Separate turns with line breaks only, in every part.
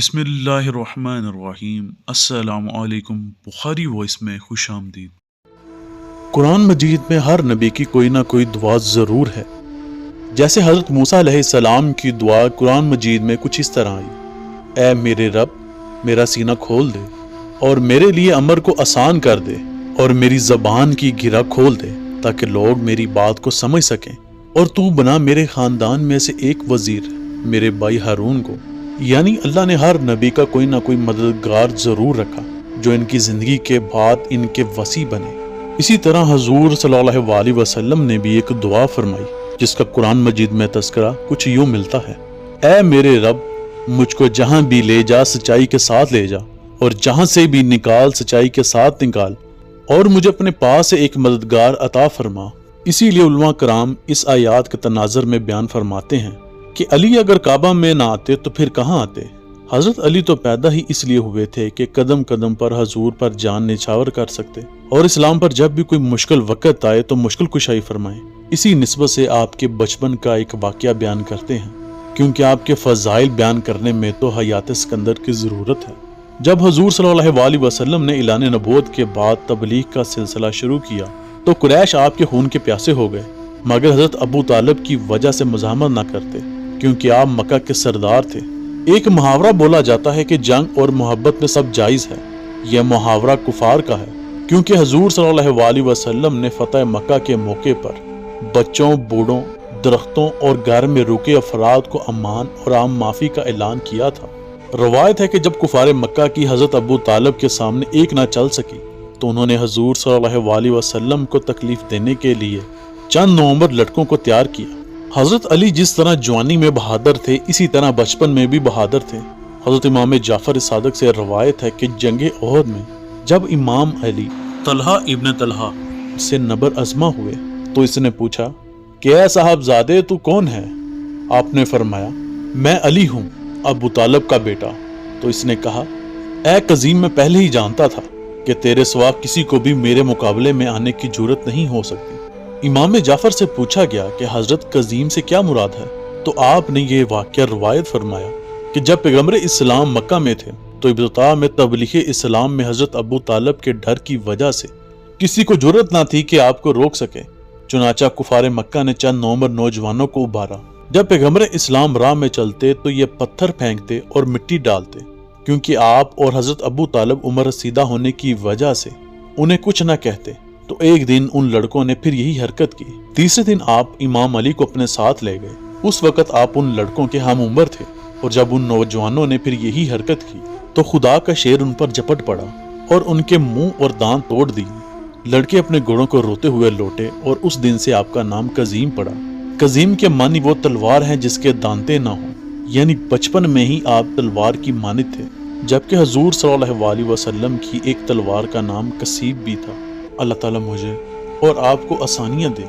بسم اللہ الرحمن الرحیم۔ السلام علیکم۔ بخاری وائس میں خوش آمدید۔ قرآن مجید میں ہر نبی کی کوئی نہ کوئی دعا ضرور ہے۔ جیسے حضرت موسیٰ علیہ السلام کی دعا قرآن مجید میں کچھ اس طرح آئی: اے میرے رب، میرا سینہ کھول دے اور میرے لیے امر کو آسان کر دے اور میری زبان کی گرہ کھول دے تاکہ لوگ میری بات کو سمجھ سکیں، اور تو بنا میرے خاندان میں سے ایک وزیر میرے بھائی ہارون کو۔ یعنی اللہ نے ہر نبی کا کوئی نہ کوئی مددگار ضرور رکھا جو ان کی زندگی کے بعد ان کے وسیع بنے۔ اسی طرح حضور صلی اللہ علیہ وسلم نے بھی ایک دعا فرمائی جس کا قرآن مجید میں تذکرہ کچھ یوں ملتا ہے: اے میرے رب، مجھ کو جہاں بھی لے جا سچائی کے ساتھ لے جا، اور جہاں سے بھی نکال سچائی کے ساتھ نکال، اور مجھے اپنے پاس سے ایک مددگار عطا فرما۔ اسی لیے علماء کرام اس آیات کے تناظر میں بیان فرماتے ہیں کہ علی اگر کعبہ میں نہ آتے تو پھر کہاں آتے؟ حضرت علی تو پیدا ہی اس لیے ہوئے تھے کہ قدم قدم پر حضور پر جان نچھاور کر سکتے، اور اسلام پر جب بھی کوئی مشکل وقت آئے تو مشکل کشائی فرمائیں۔ اسی نسبت سے آپ کے بچپن کا ایک واقعہ بیان کرتے ہیں، کیونکہ آپ کے فضائل بیان کرنے میں تو حیات اسکندر کی ضرورت ہے۔ جب حضور صلی اللہ علیہ وسلم نے اعلان نبوت کے بعد تبلیغ کا سلسلہ شروع کیا تو قریش آپ کے خون کے پیاسے ہو گئے، مگر حضرت ابو طالب کی وجہ سے مزاحمت نہ کرتے، کیونکہ آپ مکہ کے سردار تھے۔ ایک محاورہ بولا جاتا ہے کہ جنگ اور محبت میں سب جائز ہے۔ یہ محاورہ کفار کا ہے، کیونکہ حضور صلی اللہ علیہ وسلم نے فتح مکہ کے موقع پر بچوں، بوڑھوں، درختوں اور گھر میں رکے افراد کو امان اور عام معافی کا اعلان کیا تھا۔ روایت ہے کہ جب کفار مکہ کی حضرت ابو طالب کے سامنے ایک نہ چل سکی تو انہوں نے حضور صلی اللہ علیہ وسلم کو تکلیف دینے کے لیے چند نوعمر لڑکوں کو تیار کیا۔ حضرت علی جس طرح جوانی میں بہادر تھے اسی طرح بچپن میں بھی بہادر تھے۔ حضرت امام جعفر صادق سے روایت ہے کہ جنگ احد میں جب امام علی طلحہ ابن طلحہ سے نبر ازما ہوئے تو اس نے پوچھا کہ اے صاحبزادے تو کون ہے؟ آپ نے فرمایا میں علی ہوں، ابو طالب کا بیٹا۔ تو اس نے کہا اے قزیم، میں پہلے ہی جانتا تھا کہ تیرے سوا کسی کو بھی میرے مقابلے میں آنے کی جرت نہیں ہو سکتی۔ امام جعفر سے پوچھا گیا کہ حضرت قزیم سے کیا مراد ہے، تو آپ نے یہ واقعہ روایت فرمایا کہ جب پیغمبر اسلام مکہ میں تھے تو ابتدا میں تبلیغ اسلام میں حضرت ابو طالب کے ڈر کی وجہ سے کسی کو جرت نہ تھی کہ آپ کو روک سکے، چنانچہ کفار مکہ نے چند نوعمر نوجوانوں کو ابھارا۔ جب پیغمبر اسلام راہ میں چلتے تو یہ پتھر پھینکتے اور مٹی ڈالتے، کیونکہ آپ اور حضرت ابو طالب عمر رسیدہ ہونے کی وجہ سے انہیں کچھ نہ کہتے۔ تو ایک دن ان لڑکوں نے پھر یہی حرکت کی۔ تیسرے دن آپ امام علی کو اپنے ساتھ لے گئے۔ اس وقت آپ ان لڑکوں کے ہم عمر تھے، اور جب ان نوجوانوں نے پھر یہی حرکت کی تو خدا کا شیر ان پر جپٹ پڑا اور ان کے منہ اور دانت توڑ دیے۔ لڑکے اپنے گھوڑوں کو روتے ہوئے لوٹے، اور اس دن سے آپ کا نام قزیم پڑا۔ قزیم کے معنی وہ تلوار ہیں جس کے دانتیں نہ ہوں، یعنی بچپن میں ہی آپ تلوار کی مانند تھے، جبکہ حضور صلی اللہ علیہ وسلم کی ایک تلوار کا نام کسیب بھی تھا۔ اللہ تعالیٰ مجھے اور آپ کو آسانیاں دے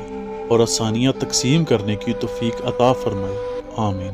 اور آسانیاں تقسیم کرنے کی توفیق عطا فرمائے، آمین۔